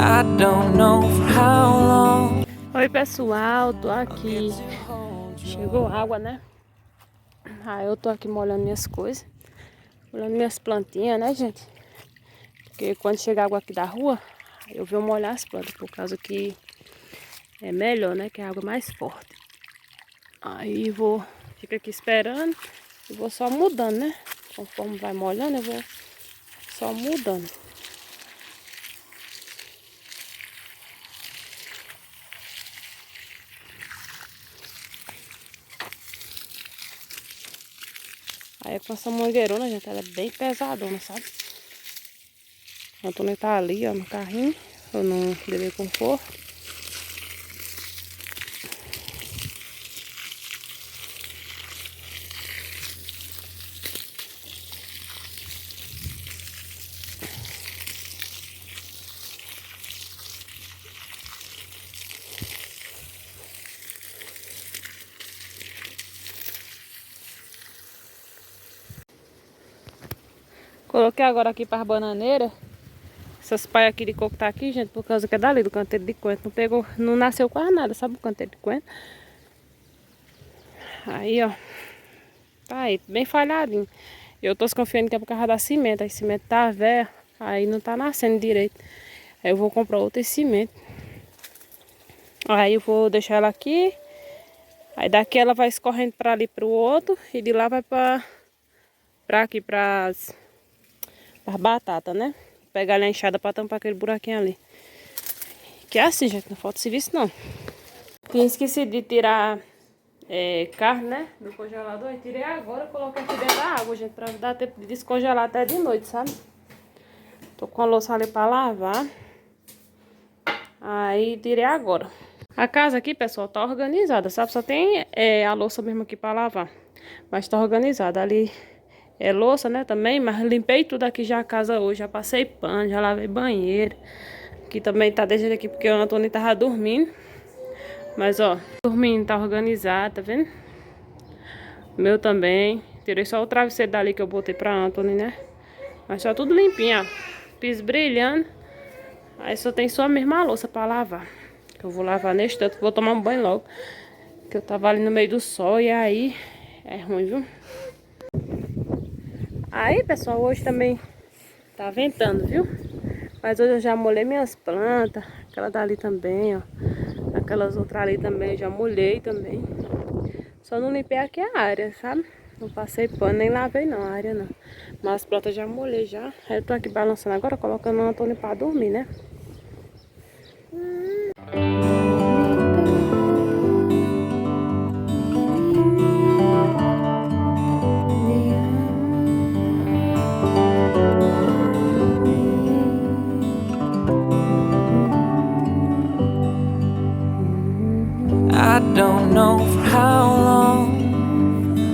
I don't know for how long. Oi pessoal, tô aqui. Chegou água, né? Aí eu tô aqui molhando minhas coisas, molhando minhas plantinhas, né, gente? Porque quando chega água aqui da rua, aí eu vou molhar as plantas, por causa que é melhor, né? Que a água é mais forte. Aí fico aqui esperando e vou só mudando, né? Conforme vai molhando, eu vou só mudando. Aí com essa mangueirona, gente, ela é bem pesadona, sabe? A Antônia tá ali, ó, no carrinho, ou no bebê conforto. Coloquei agora aqui para as bananeiras. Essas paias aqui de coco tá aqui, gente, por causa que é dali do canteiro de coentro. Não pegou, não nasceu quase nada, sabe o canteiro de coentro? Aí, ó. Tá aí, bem falhadinho. Eu tô desconfiando que é por causa da cimento. Aí cimento tá velho, aí não tá nascendo direito. Aí eu vou comprar outro cimento. Aí eu vou deixar ela aqui. Aí daqui ela vai escorrendo pra ali pro outro. E de lá vai pra aqui, pras batatas, né? Pegar ali a enxada pra tampar aquele buraquinho ali. Que é assim, gente, não falta serviço não. Tinha esquecido de tirar carne, né, do congelador. E tirei agora, coloquei aqui dentro da água, gente, pra dar tempo de descongelar até de noite, sabe? Tô com a louça ali pra lavar. Aí tirei agora. A casa aqui, pessoal, tá organizada, sabe? Só tem a louça mesmo aqui pra lavar. Mas tá organizada. Ali é louça, né, também. Mas limpei tudo aqui já a casa hoje. Já passei pano, já lavei banheiro. Aqui também tá deixando aqui porque o Antônio tava dormindo. Mas, ó, dormindo, tá organizado, tá vendo? Meu também. Tirei só o travesseiro dali que eu botei pra Antônio, né? Mas tá tudo limpinho, ó. Piso brilhando. Aí só tem só a mesma louça pra lavar. Que eu vou lavar neste tanto. Vou tomar um banho logo. Que eu tava ali no meio do sol e aí é ruim, viu? Aí, pessoal, hoje também tá ventando, viu? Mas hoje eu já molhei minhas plantas. Aquela dali também, ó. Aquelas outras ali também eu já molhei também. Só não limpei aqui a área, sabe? Não passei pano, nem lavei não, a área não. Mas as plantas já molhei já. Aí eu tô aqui balançando agora, colocando o Antônio pra dormir, né? I don't know for how long.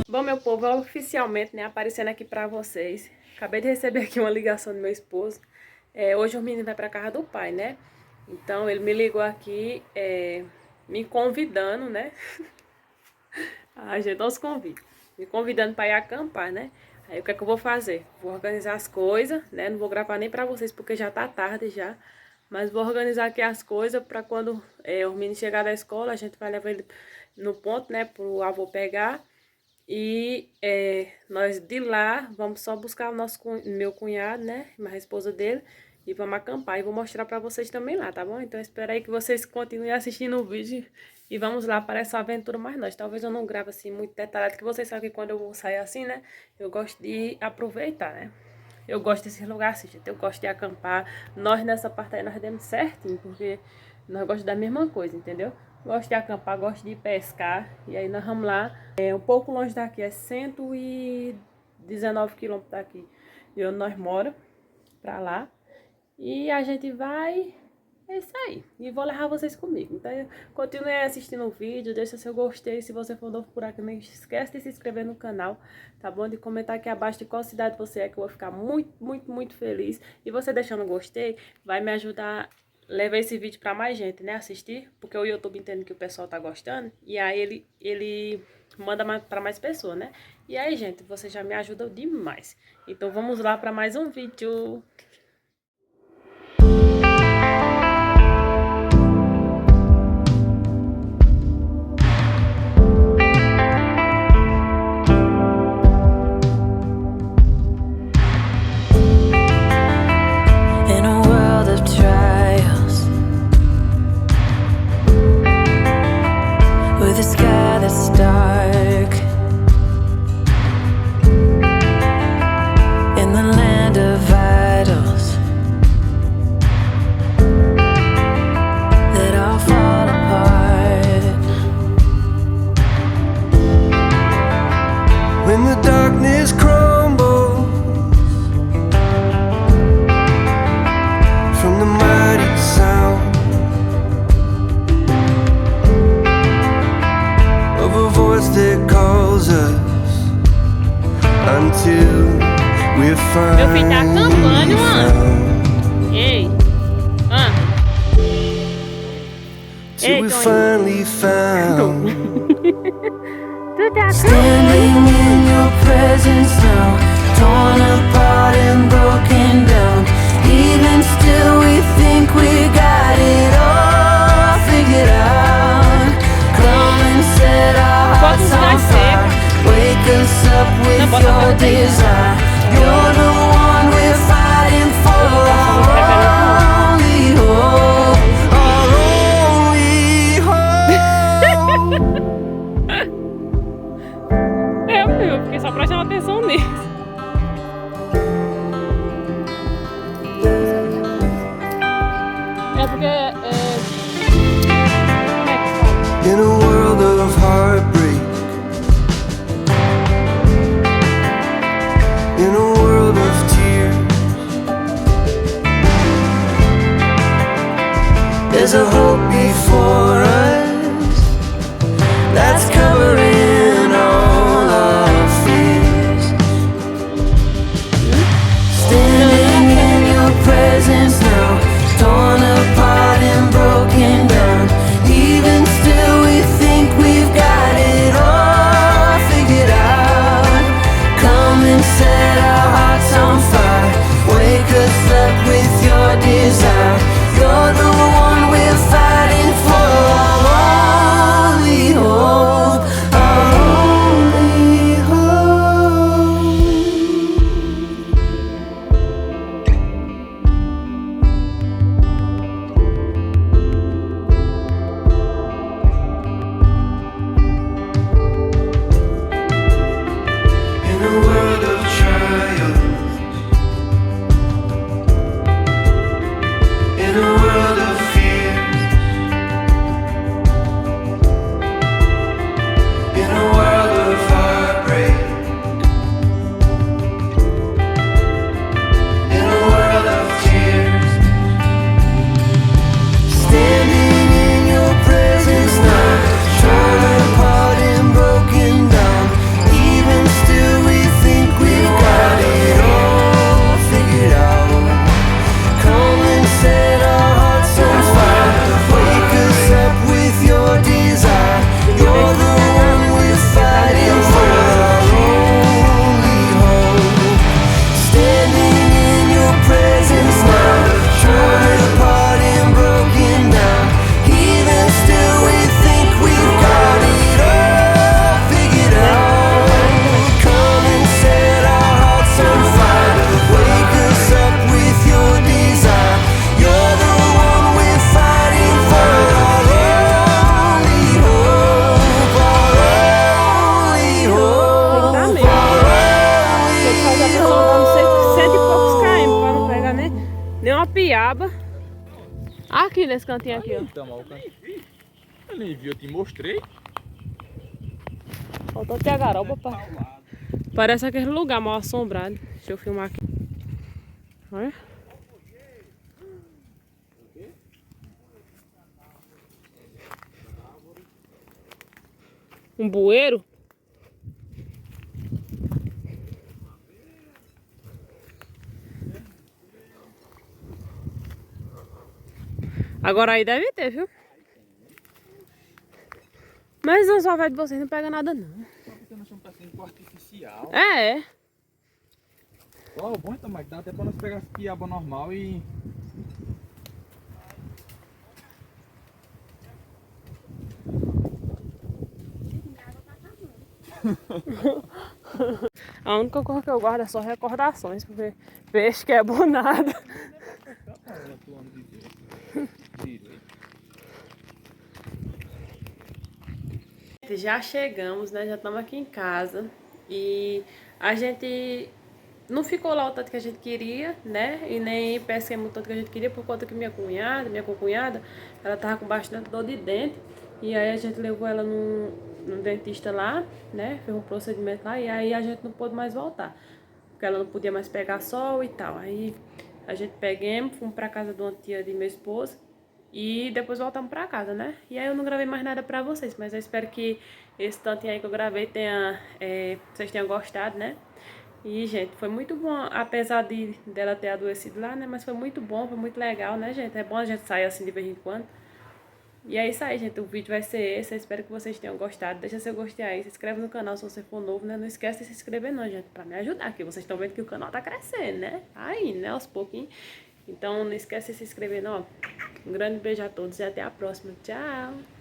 Bom, meu povo, oficialmente, né, aparecendo aqui pra vocês. Acabei de receber aqui uma ligação do meu esposo. Hoje o menino vai pra casa do pai, né? Então ele me ligou aqui, me convidando, né? Agendou os convites. Me convidando pra ir acampar, né? Aí o que é que eu vou fazer? Vou organizar as coisas, né? Não vou gravar nem pra vocês porque já tá tarde já. Mas vou organizar aqui as coisas pra quando o menino chegar da escola, a gente vai levar ele no ponto, né? Pro avô pegar. E nós de lá vamos só buscar o meu cunhado, né? A esposa dele. E vamos acampar. E vou mostrar pra vocês também lá, tá bom? Então espero aí que vocês continuem assistindo o vídeo. E vamos lá para essa aventura mais nós. Talvez eu não grave assim muito detalhado, que vocês sabem que quando eu vou sair assim, né? Eu gosto de aproveitar, né? Eu gosto desse lugar assim, gente. Eu gosto de acampar. Nós nessa parte aí nós demos certinho, porque nós gostamos da mesma coisa, entendeu? Gosto de acampar, gosto de pescar. E aí nós vamos lá. Um pouco longe daqui, é 119 quilômetros daqui de onde nós moramos, pra lá. E a gente vai... É isso aí. E vou levar vocês comigo. Então, continue assistindo o vídeo, deixa seu gostei. Se você for novo por aqui, não esquece de se inscrever no canal, tá bom? De comentar aqui abaixo de qual cidade você é, que eu vou ficar muito, muito, muito feliz. E você deixando gostei, vai me ajudar a levar esse vídeo pra mais gente, né? Assistir, porque o YouTube entende que o pessoal tá gostando. E aí ele manda pra mais pessoas, né? E aí, gente, você já me ajuda demais. Então, vamos lá pra mais um vídeo. Meu filho tá acampando, mano. Ei. Till we Ei, finally found Tu tá standing in your presence now, torn apart and broken down. Even still, we think we got it all figured out. Come and set our hearts on fire. Wake us up with your desire. You're the one we're fighting for. Our only hope. Our only hope. Eu fiquei só prestando atenção nisso. É porque In a world of heartbreak, in a world of tears, there's a hope before us that's covering all our fears. Standing in your presence now, torn apart and broken down. Even still, we think we've got it all figured out. Come and set our hearts on fire. Wake us up with your desire. You're the one we're fighting for. Our only hope. Our only hope. In a world of trials, in a world of fears, in a world of heartbreak, in a world of tears, standing in your presence now, torn apart and broken down. Even still, we think we've got it all figured out. Come and set our hearts on fire. Wake us up with your desire. You're the one we're fighting for. Our only hope. Standing in your presence now, torn apart and broken down. Even still, we think we've got it all figured out. Come and set our hearts on fire. Wake us up with your desire. You're the one we're fighting for. Our only hope. Our only hope. tá mesmo. Tem que fazer a pessoa andar nos 100 e poucos km pra não pegar nem uma piaba. Aqui nesse cantinho aqui, ó. Então, ó, eu nem vi, eu te mostrei. Faltou até a garoba, pá. Parece aquele lugar mal assombrado. Deixa eu filmar aqui. Olha. Um bueiro. Agora aí deve ter, viu? Mas não só vai de vocês, não pega nada não. Só porque nós estamos passando com artificial. É. Ó, o bom então, mas dá até pra nós pegar essa piaba normal e... A única coisa que eu guardo é só recordações, porque peixe que é bom nada. Já chegamos, né? Já estamos aqui em casa e a gente não ficou lá o tanto que a gente queria, né? E nem pesquemos o tanto que a gente queria por conta que minha concunhada, ela tava com bastante dor de dente e aí a gente levou ela num dentista lá, né? Fez um procedimento lá e aí a gente não pôde mais voltar, porque ela não podia mais pegar sol e tal. Aí a gente pegamos, fomos pra casa de uma tia de meu esposo e depois voltamos pra casa, né? E aí eu não gravei mais nada pra vocês, mas eu espero que esse tantinho aí que eu gravei tenha, vocês tenham gostado, né? E, gente, foi muito bom, apesar dela ter adoecido lá, né? Mas foi muito bom, foi muito legal, né, gente? É bom a gente sair assim de vez em quando. E é isso aí, gente. O vídeo vai ser esse. Eu espero que vocês tenham gostado. Deixa seu gostei aí. Se inscreve no canal se você for novo, né? Não esquece de se inscrever não, gente. Pra me ajudar, que vocês estão vendo que o canal tá crescendo, né? Aí, né? Aos pouquinhos. Então, não esquece de se inscrever não. Um grande beijo a todos e até a próxima. Tchau!